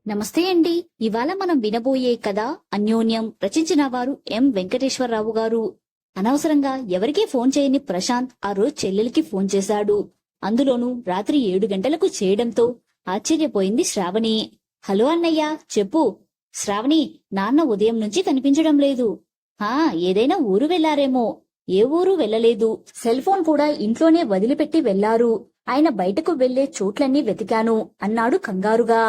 నమస్తే అండి. ఇవాళ మనం వినబోయే కథ అన్యోన్యం. రచించిన వారు ఎం వెంకటేశ్వరరావు గారు. అనవసరంగా ఎవరికీ ఫోన్ చేయని ప్రశాంత్ ఆ రోజు చెల్లెలికి ఫోన్ చేశాడు. అందులోనూ రాత్రి 7 గంటలకు చేయడంతో ఆశ్చర్యపోయింది శ్రావణి. హలో అన్నయ్య, చెప్పు. శ్రావణి, నాన్న ఉదయం నుంచి కనిపించడం లేదు. ఏదైనా ఊరు వెళ్లారేమో. ఏ ఊరు వెళ్లలేదు. సెల్ ఫోన్ కూడా ఇంట్లోనే వదిలిపెట్టి వెళ్లారు. ఆయన బయటకు వెళ్లే చోట్లన్నీ వెతికాను అన్నాడు కంగారుగా.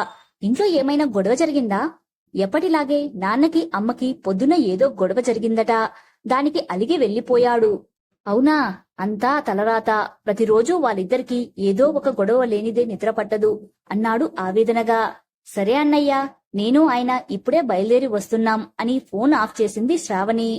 ఇంట్లో ఏమైనా గొడవ జరిగిందా? ఎప్పటిలాగే నాన్నకి అమ్మకి పొద్దున ఏదో గొడవ జరిగిందట. దానికి అలిగి వెళ్లిపోయాడు. అవునా? అంతా తలరాత. ప్రతిరోజూ వాళ్ళిద్దరికీ ఏదో ఒక గొడవ లేనిదే నిద్రపట్టదు అన్నాడు ఆవేదనగా. సరే అన్నయ్య, నేను ఆయన ఇప్పుడే బయలుదేరి వస్తున్నాం అని ఫోన్ ఆఫ్ చేసింది శ్రావణి.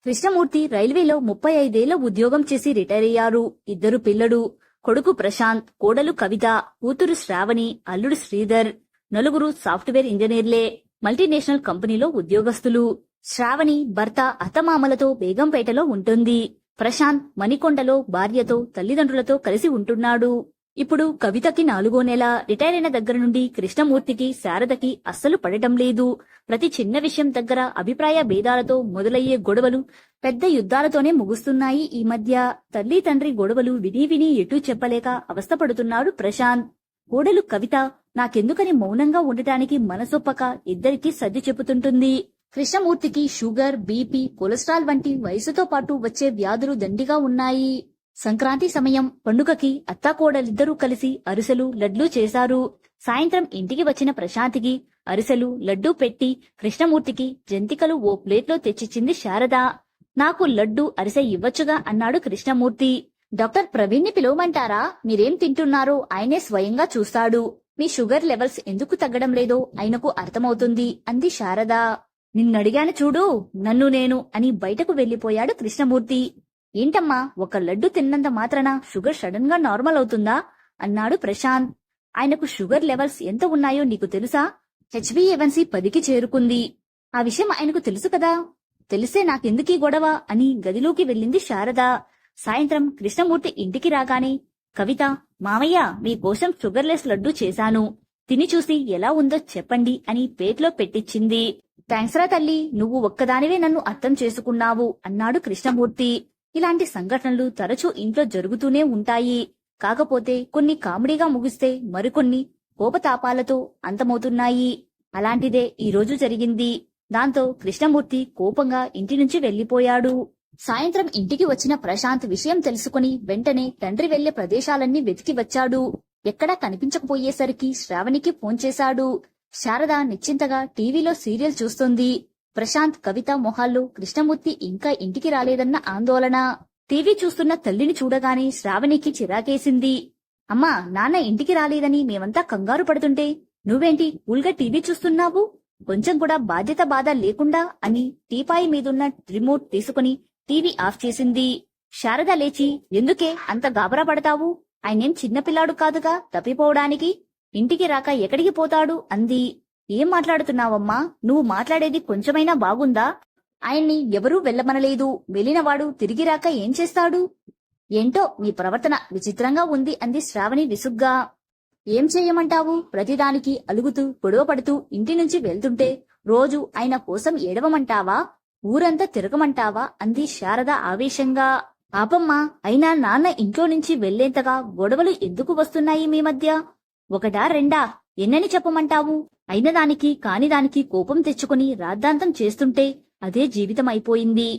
కృష్ణమూర్తి రైల్వేలో 35 ఏళ్ల ఉద్యోగం చేసి రిటైర్ అయ్యారు. 2 పిల్లలు. కొడుకు ప్రశాంత్, కోడలు కవిత, కూతురు శ్రావణి, అల్లుడు శ్రీధర్. 4 సాఫ్ట్వేర్ ఇంజనీర్లే. మల్టీనేషనల్ కంపెనీలో ఉద్యోగస్తులు. శ్రావణి భర్త అత్తమామలతో బేగంపేటలో ఉంటుంది. ప్రశాంత్ మణికొండలో భార్యతో తల్లిదండ్రులతో కలిసి ఉంటున్నాడు. ఇప్పుడు కవితకి 4వ నెల. రిటైర్ అయిన దగ్గర నుండి కృష్ణమూర్తికి శారదకి అస్సలు పడటం లేదు. ప్రతి చిన్న విషయం దగ్గర అభిప్రాయ భేదాలతో మొదలయ్యే గొడవలు పెద్ద యుద్ధాలతోనే ముగుస్తున్నాయి ఈ మధ్య. తల్లి తండ్రి గొడవలు విని విని ఎటూ చెప్పలేక అవస్థపడుతున్నాడు ప్రశాంత్. కోడలు కవిత నాకెందుకని మౌనంగా ఉండటానికి మనసొప్పక ఇద్దరికీ సర్ది చెప్పుతుంటుంది. కృష్ణమూర్తికి షుగర్, బీపీ, కొలెస్ట్రాల్ వంటి వయసుతో పాటు వచ్చే వ్యాధులు దండిగా ఉన్నాయి. సంక్రాంతి సమయం పండుగకి అత్తాకోడలిద్దరూ కలిసి అరిసెలు, లడ్లూ చేశారు. సాయంత్రం ఇంటికి వచ్చిన ప్రశాంత్కి అరిసెలు, లడ్డూ పెట్టి కృష్ణమూర్తికి జంతికలు ఓ ప్లేట్లో తెచ్చిచ్చింది శారద. నాకు లడ్డు, అరిసె ఇవ్వచ్చుగా అన్నాడు కృష్ణమూర్తి. డాక్టర్ ప్రవీణ్ ని పిలవమంటారా? మీరేం తింటున్నారో ఆయనే స్వయంగా చూస్తాడు. మీ షుగర్ లెవెల్స్ ఎందుకు తగ్గడం లేదో ఆయనకు అర్థమవుతుంది అంది శారద. నిన్నడిగాను చూడు, నన్ను నేను అని బయటకు వెళ్లిపోయాడు కృష్ణమూర్తి. ఏంటమ్మా, ఒక లడ్డు తిన్నంత మాత్రాన షుగర్ సడన్ గా నార్మల్ అవుతుందా అన్నాడు ప్రశాంత్. ఆయనకు షుగర్ లెవెల్స్ ఎంత ఉన్నాయో నీకు తెలుసా? HbA1c 10కి చేరుకుంది. ఆ విషయం ఆయనకు తెలుసు కదా. తెలిసే నాకెందుకీ గొడవ అని గదిలోకి వెళ్ళింది శారద. సాయంత్రం కృష్ణమూర్తి ఇంటికి రాగానే కవిత, మామయ్య మీకోసం షుగర్లెస్ లడ్డు చేశాను, తిని చూసి ఎలా ఉందో చెప్పండి అని ప్లేట్లో పెట్టించింది. థ్యాంక్స్ రా తల్లి, నువ్వు ఒక్కదానివే నన్ను అర్థం చేసుకున్నావు అన్నాడు కృష్ణమూర్తి. ఇలాంటి సంఘటనలు తరచూ ఇంట్లో జరుగుతూనే ఉంటాయి. కాకపోతే కొన్ని కామెడీగా ముగిస్తే మరికొన్ని కోపతాపాలతో అంతమవుతున్నాయి. అలాంటిదే ఈ రోజు జరిగింది. దాంతో కృష్ణమూర్తి కోపంగా ఇంటి నుంచి వెళ్లిపోయాడు. సాయంత్రం ఇంటికి వచ్చిన ప్రశాంత్ విషయం తెలుసుకుని వెంటనే తండ్రి వెళ్లే ప్రదేశాలన్నీ వెతికి వచ్చాడు. ఎక్కడా కనిపించకపోయేసరికి శ్రావణికి ఫోన్ చేశాడు. శారద నిశ్చింతగా టీవీలో సీరియల్ చూస్తోంది. ప్రశాంత్, కవిత మొహాల్లో కృష్ణమూర్తి ఇంకా ఇంటికి రాలేదన్న ఆందోళన. టీవీ చూస్తున్న తల్లిని చూడగానే శ్రావణికి చిరాకేసింది. అమ్మా, నాన్న ఇంటికి రాలేదని మేమంతా కంగారు పడుతుంటే నువ్వేంటి కూల్గా టీవీ చూస్తున్నావు? కొంచెం కూడా బాధ్యత బాధ లేకుండా అని టీపాయి మీదున్న రిమోట్ తీసుకుని టీవీ ఆఫ్ చేసింది. శారద లేచి, ఎందుకే అంత గాబరా పడతావు? ఆయనేం చిన్నపిల్లాడు కాదుగా తప్పిపోవడానికి. ఇంటికి రాక ఎక్కడికి పోతాడు అంది. ఏం మాట్లాడుతున్నావమ్మా? నువ్వు మాట్లాడేది కొంచెమైనా బాగుందా? ఆయన్ని ఎవరూ వెళ్లమనలేదు. వెళ్లినవాడు తిరిగి రాక ఏం చేస్తాడు? ఏంటో మీ ప్రవర్తన విచిత్రంగా ఉంది అంది శ్రావణి విసుగ్గా. ఏం చెయ్యమంటావు? ప్రతిదానికి అలుగుతూ గొడవ పడుతూ ఇంటి నుంచి వెళ్తుంటే రోజు ఆయన కోసం ఏడవమంటావా? ఊరంతా తిరగమంటావా అంది శారద ఆవేశంగా. పాపమ్మా, అయినా నాన్న ఇంట్లో నుంచి వెళ్లేంతగా గొడవలు ఎందుకు వస్తున్నాయి మీ మధ్య? ఒకటా రెండా? ఎన్నని చెప్పమంటావు? అయినదానికి కానిదానికి కోపం తెచ్చుకుని రాద్ధాంతం చేస్తుంటే అదే జీవితం అయిపోయింది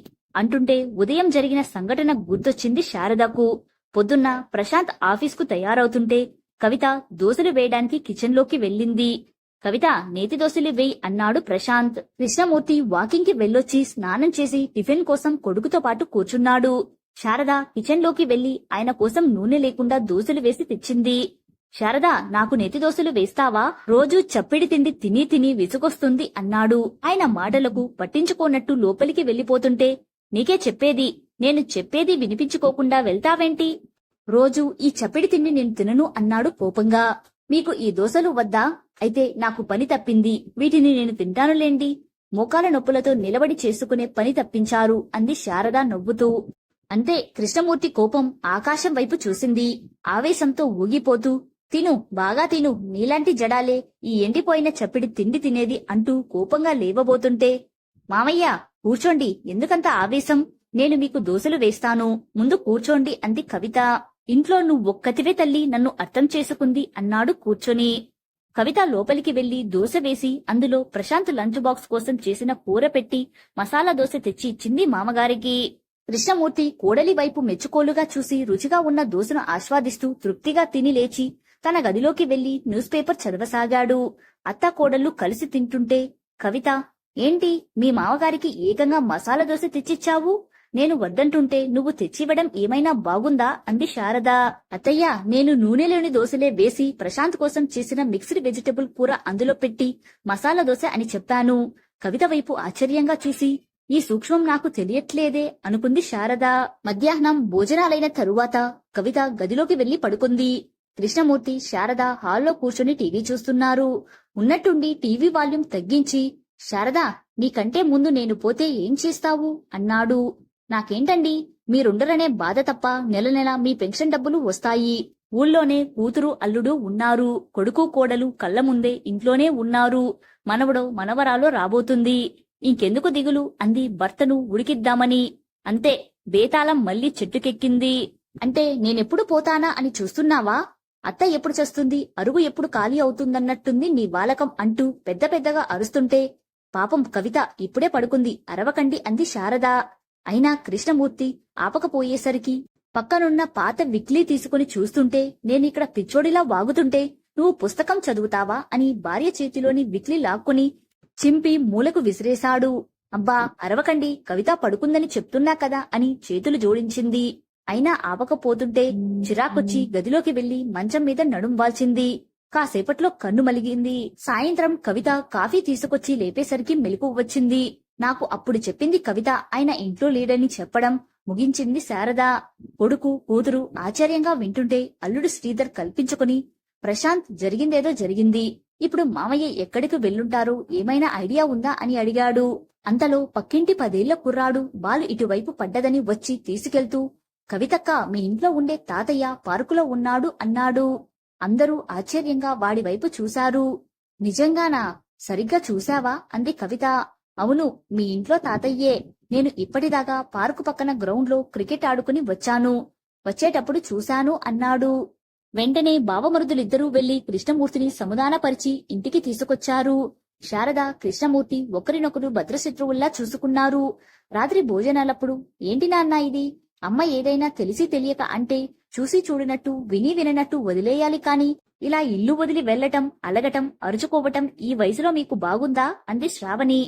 అంటుంటే ఉదయం జరిగిన సంఘటన గుర్తొచ్చింది శారదకు. పొద్దున్న ప్రశాంత్ ఆఫీస్కు తయారవుతుంటే కవిత దోశలు వేయడానికి కిచెన్లోకి వెళ్ళింది. కవిత, నేతి దోశలు వేయి అన్నాడు ప్రశాంత్. కృష్ణమూర్తి వాకింగ్ కి వెళ్ళొచ్చి స్నానం చేసి టిఫిన్ కోసం కొడుకుతో పాటు కూర్చున్నాడు. శారద కిచెన్లోకి వెళ్లి ఆయన కోసం నూనె లేకుండా దోశలు వేసి తెచ్చింది. శారద, నాకు నేతి దోశలు వేస్తావా? రోజూ చప్పిడి తిండి తిని తిని విసుగొస్తుంది అన్నాడు. ఆయన మాటలకు పట్టించుకోనట్టు లోపలికి వెళ్లిపోతుంటే నీకే చెప్పేది, నేను చెప్పేది వినిపించుకోకుండా వెళ్తావేంటి? రోజూ ఈ చప్పిడి తిండి నేను తినను అన్నాడు కోపంగా. మీకు ఈ దోశలు వద్దా? అయితే నాకు పని తప్పింది, వీటిని నేను తింటానులేండి. మోకాల నొప్పులతో నిలబడి చేసుకునే పని తప్పించారు అంది శారద నవ్వుతూ. అంతే. కృష్ణమూర్తి కోపం ఆకాశం వైపు చూసింది. ఆవేశంతో ఊగిపోతూ, తిను, బాగా తిను, నీలాంటి జడాలే ఈ ఎండిపోయిన చప్పిడి తిండి తినేది అంటూ కోపంగా లేవబోతుంటే, మామయ్య కూర్చోండి, ఎందుకంత ఆవేశం, నేను మీకు దోశలు వేస్తాను, ముందు కూర్చోండి అంది కవిత. ఇంట్లో నువ్వొక్కతివే తల్లి నన్ను అర్థం చేసుకుంది అన్నాడు కూర్చొని. కవిత లోపలికి వెళ్లి దోశ వేసి అందులో ప్రశాంత్ లంచ్ బాక్స్ కోసం చేసిన కూర పెట్టి మసాలా దోశ తెచ్చి ఇచ్చింది మామగారికి. కృష్ణమూర్తి కోడలి వైపు మెచ్చుకోలుగా చూసి రుచిగా ఉన్న దోశను ఆస్వాదిస్తూ తృప్తిగా తిని లేచి తన గదిలోకి వెళ్లి న్యూస్ పేపర్ చదవసాగాడు. అత్త కోడళ్ళు కలిసి తింటుంటే, కవిత, ఏంటి మీ మామగారికి ఏకంగా మసాలా దోశ తెచ్చిచ్చావు, నేను వద్దంటుంటే నువ్వు తెచ్చివ్వడం ఏమైనా బాగుందా అంది శారద. అత్తయ్య, నేను నూనెలోని దోశలే వేసి ప్రశాంత్ కోసం చేసిన మిక్స్డ్ వెజిటబుల్ కూర అందులో పెట్టి మసాలా దోశ అని చెప్పాను. కవిత వైపు ఆశ్చర్యంగా చూసి, ఈ సూక్ష్మం నాకు తెలియట్లేదే అనుకుంది శారద. మధ్యాహ్నం భోజనాలైన తరువాత కవిత గదిలోకి వెళ్లి పడుకుంది. కృష్ణమూర్తి, శారద హాల్లో కూర్చొని టీవీ చూస్తున్నారు. ఉన్నట్టుండి టీవీ వాల్యూమ్ తగ్గించి, శారద, నీకంటే ముందు నేను పోతే ఏం చేస్తావు అన్నాడు. నాకేంటండి, మీరుండరనే బాధ తప్ప నెల నెల మీ పెన్షన్ డబ్బులు వస్తాయి. ఊళ్ళోనే కూతురు అల్లుడు ఉన్నారు. కొడుకు కోడలు కళ్ల ముందే ఇంట్లోనే ఉన్నారు. మనవడో మనవరాలో రాబోతుంది. ఇంకెందుకు దిగులు అంది భర్తను ఉడికిద్దామని. అంతే, బేతాళం మళ్లీ చెట్టుకెక్కింది. అంటే నేనెప్పుడు పోతానా అని చూస్తున్నావా? అత్త ఎప్పుడు చేస్తుంది, అరుగు ఎప్పుడు ఖాళీ అవుతుందన్నట్టుంది నీ వాలకం అంటూ పెద్ద పెద్దగా అరుస్తుంటే, పాపం కవిత ఇప్పుడే పడుకుంది, అరవకండి అంది శారద. అయినా కృష్ణమూర్తి ఆపకపోయేసరికి పక్కనున్న పాత విక్లీ తీసుకుని చూస్తుంటే, నేనిక్కడ పిచ్చోడిలా వాగుతుంటే నువ్వు పుస్తకం చదువుతావా అని భార్య చేతిలోని విక్లీ లాక్కుని చింపి మూలకు విసిరేశాడు. అబ్బా అరవకండి, కవిత పడుకుందని చెప్తున్నా కదా అని చేతులు జోడించింది. అయినా ఆపకపోతుంటే చిరాకొచ్చి గదిలోకి వెళ్లి మంచం మీద నడుం వాల్చింది. కాసేపట్లో కన్ను మలిగింది. సాయంత్రం కవిత కాఫీ తీసుకొచ్చి లేపేసరికి మెలకువ వచ్చింది. నాకు అప్పుడు చెప్పింది కవిత, ఆయన ఇంట్లో లేడని చెప్పడం ముగించింది శారద. కొడుకు కూతురు ఆశ్చర్యంగా వింటుంటే అల్లుడు శ్రీధర్ కల్పించుకుని, ప్రశాంత్, జరిగిందేదో జరిగింది, ఇప్పుడు మామయ్య ఎక్కడికి వెళ్ళుంటారో ఏమైనా ఐడియా ఉందా అని అడిగాడు. అంతలో పక్కింటి 10 ఏళ్ల కుర్రాడు బాలు ఇటువైపు పడ్డదని వచ్చి తీసుకెళ్తూ, కవితక్క, మీ ఇంట్లో ఉండే తాతయ్య పార్కులో ఉన్నాడు అన్నాడు. అందరూ ఆశ్చర్యంగా వాడి వైపు చూశారు. నిజంగానా? సరిగ్గా చూశావా అంది కవిత. అవును, మీ ఇంట్లో తాతయ్యే. నేను ఇప్పటిదాకా పార్కు పక్కన గ్రౌండ్లో క్రికెట్ ఆడుకుని వచ్చాను. వచ్చేటప్పుడు చూశాను అన్నాడు. వెంటనే బావమరుదులిద్దరూ వెళ్లి కృష్ణమూర్తిని సముదానపరిచి ఇంటికి తీసుకొచ్చారు. శారద, కృష్ణమూర్తి ఒకరినొకరు భద్రశత్రువుల్లా చూసుకున్నారు. రాత్రి భోజనాలప్పుడు, ఏంటి నాన్న ఇది, అమ్మ ఏదైనా తెలిసి తెలియక అంటే చూసి చూడనట్టు విని విననట్టు వదిలేయాలి కాని ఇలా ఇల్లు వదిలి వెళ్లటం, అలగటం, అరుచుకోవటం ఈ వయసులో మీకు బాగుందా అంది శ్రావణి.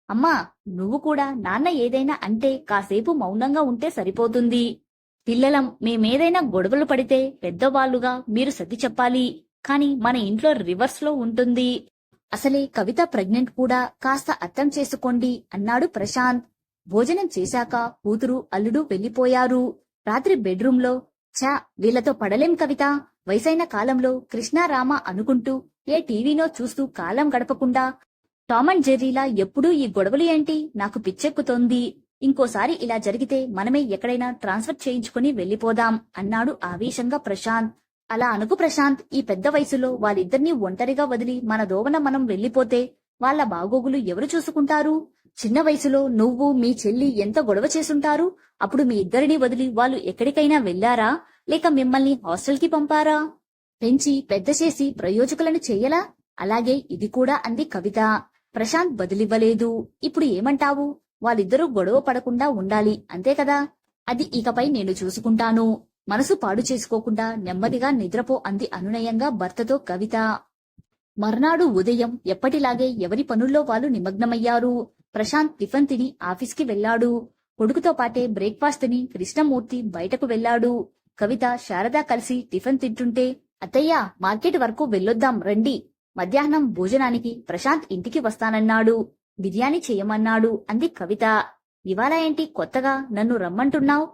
అమ్మా, నువ్వు కూడా నాన్న ఏదైనా అంటే కాసేపు మౌనంగా ఉంటే సరిపోతుంది. పిల్లలం, మేమేదైనా గొడవలు పడితే పెద్దవాళ్లుగా మీరు సర్ది చెప్పాలి. కాని మన ఇంట్లో రివర్స్ లో ఉంటుంది. అసలే కవిత ప్రెగ్నెంట్ కూడా, కాస్త అర్థం చేసుకోండి అన్నాడు ప్రశాంత్. భోజనం చేశాక కూతురు అల్లుడు వెళ్లిపోయారు. రాత్రి బెడ్రూంలో, ఛా, వీళ్లతో పడలేం కవిత, వయసైన కాలంలో కృష్ణారామ అనుకుంటూ ఏ టీవీనో చూస్తూ కాలం గడపకుండా టామ్ అండ్ జెర్రీలా ఎప్పుడూ ఈ గొడవలు ఏంటి, నాకు పిచ్చెక్కుతోంది. ఇంకోసారి ఇలా జరిగితే మనమే ఎక్కడైనా ట్రాన్స్ఫర్ చేయించుకుని వెళ్లిపోదాం అన్నాడు ఆవేశంగా ప్రశాంత్. అలా అనుకు ప్రశాంత్, ఈ పెద్ద వయసులో వాళ్ళిద్దరినీ ఒంటరిగా వదిలి మన దోవన మనం వెళ్లిపోతే వాళ్ల బాగోగులు ఎవరు చూసుకుంటారు? చిన్న వయసులో నువ్వు మీ చెల్లి ఎంత గొడవ చేసుంటారు? అప్పుడు మీ ఇద్దరిని వదిలి వాళ్ళు ఎక్కడికైనా వెళ్లారా, లేక మిమ్మల్ని హాస్టల్కి పంపారా? పెంచి పెద్ద చేసి ప్రయోజకులను చెయ్యలా? అలాగే ఇది కూడా అంది కవిత. ప్రశాంత్ బదిలివ్వలేదు. ఇప్పుడు ఏమంటావు? వాళ్ళిద్దరూ గొడవ పడకుండా ఉండాలి, అంతే కదా? అది ఇకపై నేను చూసుకుంటాను. మనసు పాడు చేసుకోకుండా నెమ్మదిగా నిద్రపో అంది అనునయంగా భర్తతో కవిత. మర్నాడు ఉదయం ఎప్పటిలాగే ఎవరి పనుల్లో వాళ్ళు నిమగ్నమయ్యారు. ప్రశాంత్ టిఫిన్ తిని ఆఫీస్కి వెళ్లాడు. కొడుకుతో పాటే బ్రేక్ఫాస్ట్ తిని కృష్ణమూర్తి బయటకు వెళ్లాడు. కవిత, శారద కలిసి టిఫిన్ తింటుంటే, అత్తయ్య, మార్కెట్ వరకు వెళ్ళొద్దాం రండి. మధ్యాహ్నం భోజనానికి ప్రశాంత్ ఇంటికి వస్తానన్నాడు. బిర్యానీ చేయమన్నాడు అంది కవిత. ఇవాళ ఏంటి కొత్తగా నన్ను రమ్మంటున్నావు?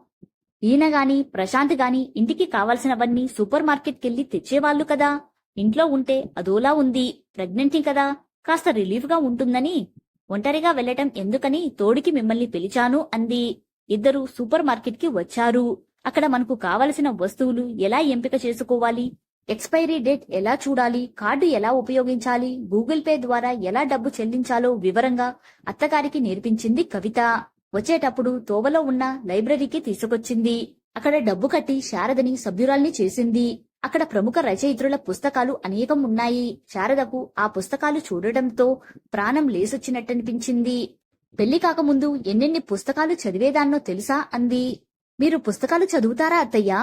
ఈయన గాని ప్రశాంత్ గాని ఇంటికి కావాల్సినవన్నీ సూపర్ మార్కెట్కెళ్లి తెచ్చేవాళ్లు కదా. ఇంట్లో ఉంటే అదోలా ఉంది. ప్రెగ్నెంటీ కదా, కాస్త రిలీఫ్ గా ఉంటుందని. ఒంటరిగా వెళ్లటం ఎందుకని తోడికి మిమ్మల్ని పిలిచాను అంది. ఇద్దరూ సూపర్ మార్కెట్ కి వచ్చారు. అక్కడ మనకు కావలసిన వస్తువులు ఎలా ఎంపిక చేసుకోవాలి, ఎక్స్పైరీ డేట్ ఎలా చూడాలి, కార్డు ఎలా ఉపయోగించాలి, గూగుల్ పే ద్వారా ఎలా డబ్బు చెల్లించాలో వివరంగా అత్తగారికి నేర్పించింది కవిత. వచ్చేటప్పుడు తోవలో ఉన్న లైబ్రరీకి తీసుకొచ్చింది. అక్కడ డబ్బు కట్టి శారదని సభ్యురాల్ని చేసింది. అక్కడ ప్రముఖ రచయిత్రుల పుస్తకాలు అనేకం ఉన్నాయి. శారదకు ఆ పుస్తకాలు చూడటంతో ప్రాణం లేసొచ్చినట్టనిపించింది. పెళ్లి కాకముందు ఎన్నెన్ని పుస్తకాలు చదివేదాన్నో తెలుసా అంది. మీరు పుస్తకాలు చదువుతారా అత్తయ్యా?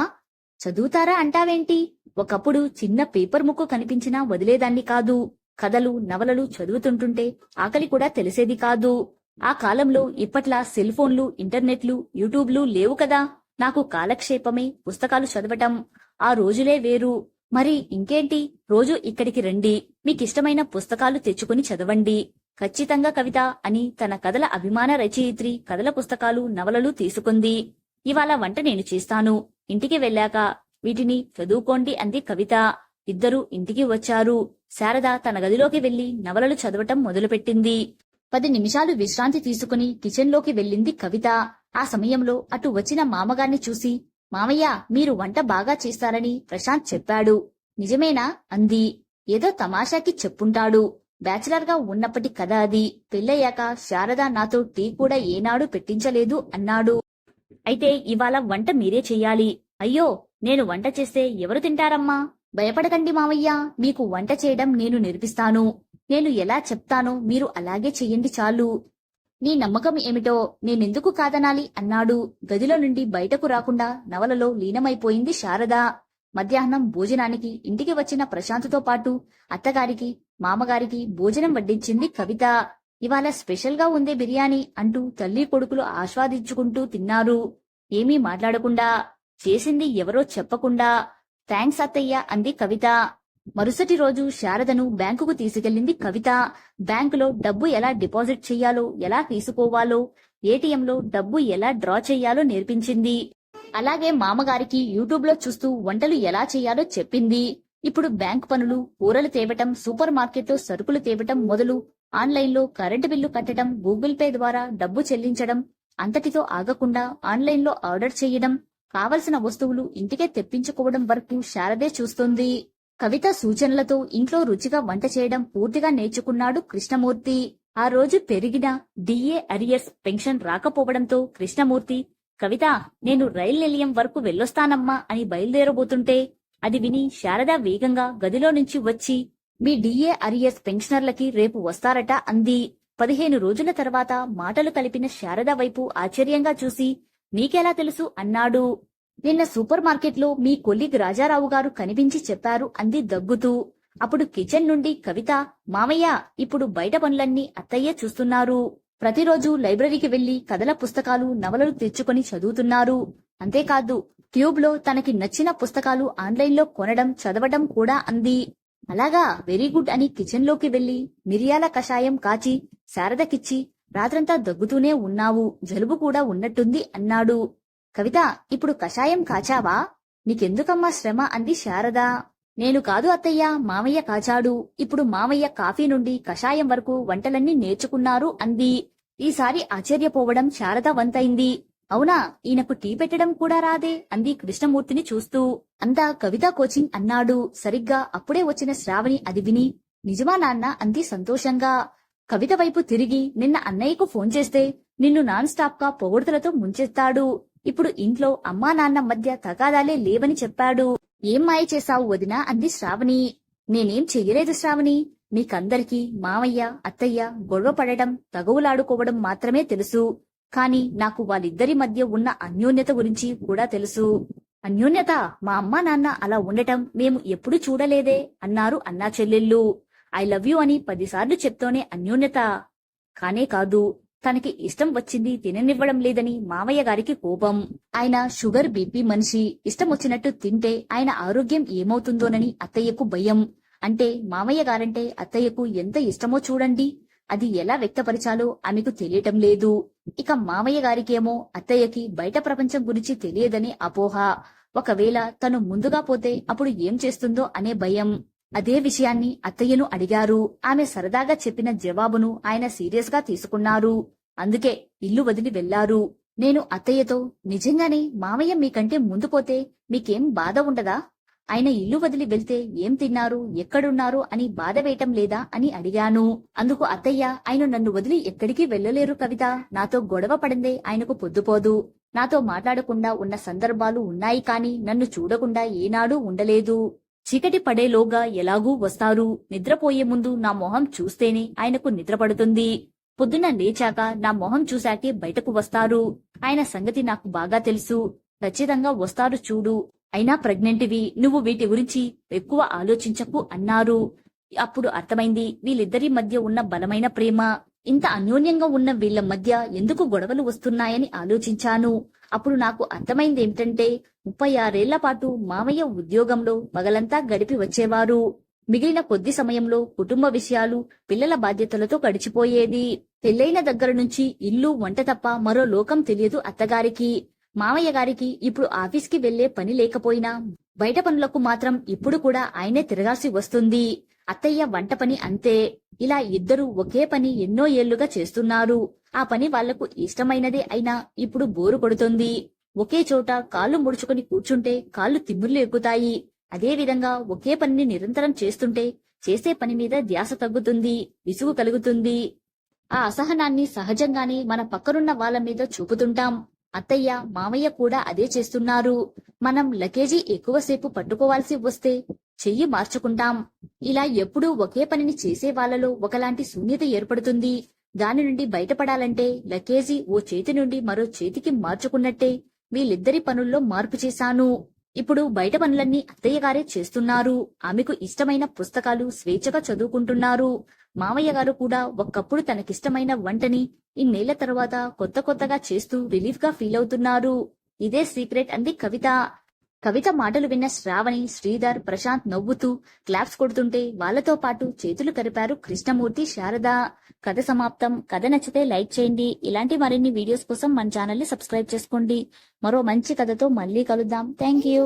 చదువుతారా అంటావేంటి? ఒకప్పుడు చిన్న పేపర్ ముక్కు కనిపించినా వదిలేదాన్ని కాదు. కథలు, నవలలు చదువుతుంటుంటే ఆకలి కూడా తెలిసేది కాదు. ఆ కాలంలో ఇప్పట్లా సెల్ ఫోన్లు, ఇంటర్నెట్లు, యూట్యూబ్లు లేవు కదా. నాకు కాలక్షేపమే పుస్తకాలు చదవటం. ఆ రోజులే వేరు. మరి ఇంకేంటి, రోజు ఇక్కడికి రండి, మీకిష్టమైన పుస్తకాలు తెచ్చుకుని చదవండి. ఖచ్చితంగా కవిత అని తన కథల అభిమాన రచయిత్రి కథల పుస్తకాలు, నవలలు తీసుకుంది. ఇవాళ వంట నేను చేస్తాను, ఇంటికి వెళ్ళాక వీటిని చదువుకోండి అంది కవిత. ఇద్దరూ ఇంటికి వచ్చారు. శారద తన గదిలోకి వెళ్లి నవలలు చదవటం మొదలుపెట్టింది. 10 నిమిషాలు విశ్రాంతి తీసుకుని కిచెన్లోకి వెళ్ళింది కవిత. ఆ సమయంలో అటు వచ్చిన మామగారిని చూసి, మామయ్య, మీరు వంట బాగా చేస్తారని ప్రశాంత్ చెప్పాడు. నిజమేనా అంది. ఏదో తమాషాకి చెప్పుంటాడు. బ్యాచిలర్ గా ఉన్నప్పటి కథ అది. పెళ్ళయ్యాక శారద నాతో టీ కూడా ఏనాడు పెట్టించలేదు అన్నాడు. అయితే ఇవాళ వంట మీరే చెయ్యాలి. అయ్యో, నేను వంట చేస్తే ఎవరు తింటారమ్మా? భయపడకండి మావయ్య, మీకు వంట చేయడం నేను నేర్పిస్తాను. నేను ఎలా చెప్తానో మీరు అలాగే చెయ్యండి చాలు. నీ నమ్మకం ఏమిటో నేనెందుకు కాదనాలి అన్నాడు. గదిలో నుండి బయటకు రాకుండా నవలలో లీనమైపోయింది శారద. మధ్యాహ్నం భోజనానికి ఇంటికి వచ్చిన ప్రశాంత్తో పాటు అత్తగారికి, మామగారికి భోజనం వడ్డించింది కవిత. ఇవాళ స్పెషల్ గా ఉందే బిర్యానీ అంటూ తల్లి కొడుకులు ఆస్వాదించుకుంటూ తిన్నారు. ఏమీ మాట్లాడకుండా, చేసింది ఎవరో చెప్పకుండా. థ్యాంక్స్ అత్తయ్య అంది కవిత. మరుసటి రోజు శారదను బ్యాంకుకు తీసుకెళ్లింది కవిత. బ్యాంకులో డబ్బు ఎలా డిపాజిట్ చెయ్యాలో, ఎలా తీసుకోవాలో, ఏటీఎంలో డబ్బు ఎలా డ్రా చెయ్యాలో నేర్పించింది. అలాగే మామగారికి యూట్యూబ్లో చూస్తూ వంటలు ఎలా చెయ్యాలో చెప్పింది. ఇప్పుడు బ్యాంక్ పనులు, కూరలు తేవటం, సూపర్ మార్కెట్లో సరుకులు తేవటం మొదలు ఆన్లైన్లో కరెంటు బిల్లు కట్టడం, గూగుల్ పే ద్వారా డబ్బు చెల్లించడం, అంతటితో ఆగకుండా ఆన్లైన్లో ఆర్డర్ చెయ్యడం, కావలసిన వస్తువులు ఇంటికే తెప్పించుకోవడం వరకు శారదే చూస్తుంది. కవిత సూచనలతో ఇంట్లో రుచిగా వంట చేయడం పూర్తిగా నేర్చుకున్నాడు కృష్ణమూర్తి. ఆ రోజు పెరిగిన డిఏ అరియర్స్ పెన్షన్ రాకపోవడంతో కృష్ణమూర్తి, కవిత, నేను రైలు నిలయం వరకు వెళ్ళొస్తానమ్మా అని బయలుదేరబోతుంటే అది విని శారద వేగంగా గదిలో నుంచి వచ్చి, మీ డిఏ అరియర్స్ పెన్షనర్లకి రేపు వస్తారట అంది. 15 రోజుల తర్వాత మాటలు కలిపిన శారద వైపు ఆశ్చర్యంగా చూసి, నీకెలా తెలుసు అన్నాడు. నిన్న సూపర్ మార్కెట్లో మీ కొలీగ్ రాజారావు గారు కనిపించి చెప్పారు అంది దగ్గుతూ. అప్పుడు కిచెన్ నుండి కవిత, మామయ్య, ఇప్పుడు బయట పనులన్నీ అత్తయ్య చూస్తున్నారు. ప్రతిరోజు లైబ్రరీకి వెళ్లి కథల పుస్తకాలు, నవలలు తెచ్చుకొని చదువుతున్నారు. అంతేకాదు, ట్యూబ్లో తనకి నచ్చిన పుస్తకాలు ఆన్లైన్లో కొనడం, చదవడం కూడా అంది. అలాగా, వెరీ గుడ్ అని కిచెన్లోకి వెళ్లి మిరియాల కషాయం కాచి శారదకిచ్చి, రాత్రంతా దగ్గుతూనే ఉన్నావు, జలుబు కూడా ఉన్నట్టుంది అన్నాడు. కవిత, ఇప్పుడు కషాయం కాచావా? నీకెందుకమ్మా శ్రమ అంది శారద. నేను కాదు అత్తయ్య, మామయ్య కాచాడు. ఇప్పుడు మామయ్య కాఫీ నుండి కషాయం వరకు వంటలన్నీ నేర్చుకున్నారు అంది. ఈసారి ఆశ్చర్యపోవడం శారద వంతైంది. అవునా, ఈయనకు టీ పెట్టడం కూడా రాదే అంది కృష్ణమూర్తిని చూస్తూ. అంతా కవిత కోచింగ్ అన్నాడు. సరిగ్గా అప్పుడే వచ్చిన శ్రావణి అది విని, నిజమా నాన్న అంది సంతోషంగా. కవిత వైపు తిరిగి, నిన్న అన్నయ్యకు ఫోన్ చేస్తే నిన్ను నాన్ స్టాప్ గా పొగడ్తలతో ముంచెత్తాడు. ఇప్పుడు ఇంట్లో అమ్మా నాన్న మధ్య తగాదాలే లేవని చెప్పాడు. ఏం మాయ చేశావు వదినా అంది శ్రావణి. నేనేం చెయ్యలేదు శ్రావణి, మీకందరికీ మామయ్య, అత్తయ్య గొడవ పడడం, తగవులాడుకోవడం మాత్రమే తెలుసు. కాని నాకు వాళ్ళిద్దరి మధ్య ఉన్న అన్యోన్యత గురించి కూడా తెలుసు. అన్యోన్యత? మా అమ్మా నాన్న అలా ఉండటం మేము ఎప్పుడూ చూడలేదే అన్నారు అన్నా చెల్లెళ్ళు. ఐ లవ్ యూ అని 10 సార్లు చెప్తోనే అన్యోన్యత కానే కాదు. తనకి ఇష్టం వచ్చింది తిననివ్వడం లేదని మామయ్య గారికి కోపం. ఆయన షుగర్ బీపీ మనిషి. ఇష్టం వచ్చినట్టు తింటే ఆయన ఆరోగ్యం ఏమవుతుందోనని అత్తయ్యకు భయం. అంటే మామయ్య గారంటే అత్తయ్యకు ఎంత ఇష్టమో చూడండి. అది ఎలా వ్యక్తపరిచాలో ఆమెకు తెలియటం లేదు. ఇక మామయ్య గారికేమో అత్తయ్యకి బయట ప్రపంచం గురించి తెలియదనే అపోహ. ఒకవేళ తను ముందుగా పోతే అప్పుడు ఏం చేస్తుందో అనే భయం. అదే విషయాన్ని అత్తయ్యను అడిగారు. ఆమె సరదాగా చెప్పిన జవాబును ఆయన సీరియస్ గా తీసుకున్నారు. అందుకే ఇల్లు వదిలి వెళ్లారు. నేను అత్తయ్యతో, నిజంగానే మామయ్య మీకంటే ముందు పోతే మీకేం బాధ ఉండదా? ఆయన ఇల్లు వదిలి వెళ్తే ఏం తిన్నారు, ఎక్కడున్నారు అని బాధ వేయటం లేదా అని అడిగాను. అందుకు అత్తయ్య, ఆయన నన్ను వదిలి ఎక్కడికి వెళ్ళలేరు కవిత. నాతో గొడవ పడిందే ఆయనకు పొద్దుపోదు. నాతో మాట్లాడకుండా ఉన్న సందర్భాలు ఉన్నాయి కాని నన్ను చూడకుండా ఏనాడూ ఉండలేదు. చీకటి పడేలోగా ఎలాగూ వస్తారు. నిద్రపోయే ముందు నా మొహం చూస్తేనే ఆయనకు నిద్ర పడుతుంది. పొద్దున లేచాక నా మొహం చూశాకే బయటకు వస్తారు. ఆయన సంగతి నాకు బాగా తెలుసు. ఖచ్చితంగా వస్తారు చూడు. అయినా ప్రెగ్నెంట్వి, నువ్వు వీటి గురించి ఎక్కువ ఆలోచించకు అన్నారు. అప్పుడు అర్థమైంది వీళ్ళిద్దరి మధ్య ఉన్న బలమైన ప్రేమ. ఇంత అన్యోన్యంగా ఉన్న వీళ్ల మధ్య ఎందుకు గొడవలు వస్తున్నాయని ఆలోచించాను. అప్పుడు నాకు అర్థమైందేమిటంటే 36 ఏళ్ల పాటు మామయ్య ఉద్యోగంలో పగలంతా గడిపి వచ్చేవారు. మిగిలిన కొద్ది సమయంలో కుటుంబ విషయాలు, పిల్లల బాధ్యతలతో గడిచిపోయేది. పెళ్లైన దగ్గర నుంచి ఇల్లు, వంట తప్ప మరో లోకం తెలియదు అత్తగారికి. మామయ్య గారికి ఇప్పుడు ఆఫీస్కి వెళ్లే పని లేకపోయినా బయట పనులకు మాత్రం ఇప్పుడు కూడా ఆయనే తిరగాల్సి వస్తుంది. అత్తయ్య వంట పని అంతే. ఇలా ఇద్దరు ఒకే పని ఎన్నో ఏళ్లుగా చేస్తున్నారు. ఆ పని వాళ్లకు ఇష్టమైనదే అయినా ఇప్పుడు బోరు కొడుతుంది. ఒకే చోట కాళ్ళు ముడుచుకుని కూర్చుంటే కాళ్ళు తిమ్ముర్లు ఎక్కుతాయి. అదేవిధంగా ఒకే పనిని నిరంతరం చేస్తుంటే చేసే పని మీద ధ్యాస తగ్గుతుంది, విసుగు కలుగుతుంది. ఆ అసహనాన్ని సహజంగానే మన పక్కనున్న వాళ్ళ మీద చూపుతుంటాం. అత్తయ్య, మామయ్య కూడా అదే చేస్తున్నారు. మనం లగేజీ ఎక్కువసేపు పట్టుకోవాల్సి వస్తే చెయ్యి మార్చుకుంటాం. ఇలా ఎప్పుడూ ఒకే పనిని చేసే వాళ్లలో ఒకలాంటి శూన్యత ఏర్పడుతుంది. దాని నుండి బయటపడాలంటే లగేజీ ఓ చేతి నుండి మరో చేతికి మార్చుకున్నట్టే వీళ్ళిద్దరి పనుల్లో మార్పు చేశాను. ఇప్పుడు బయట పనులన్నీ అత్తయ్య గారే చేస్తున్నారు. ఆమెకు ఇష్టమైన పుస్తకాలు స్వేచ్ఛగా చదువుకుంటున్నారు. మామయ్య గారు కూడా ఒకప్పుడు తనకిష్టమైన వంటని ఇన్నేళ్ల తర్వాత కొత్తగా చేస్తూ రిలీఫ్ గా ఫీల్ అవుతున్నారు. ఇదే సీక్రెట్ అంది కవిత. కవిత మాటలు విన్న శ్రావణి, శ్రీధర్, ప్రశాంత్ నవ్వుతూ క్లాప్స్ కొడుతుంటే వాళ్లతో పాటు చేతులు కలిపారు కృష్ణమూర్తి, శారద. కథ సమాప్తం. కథ నచ్చితే లైక్ చేయండి. ఇలాంటి మరిన్ని వీడియోస్ కోసం మన ఛానల్ ని సబ్స్క్రైబ్ చేసుకోండి. మరో మంచి కథతో మళ్ళీ కలుద్దాం. Thank you.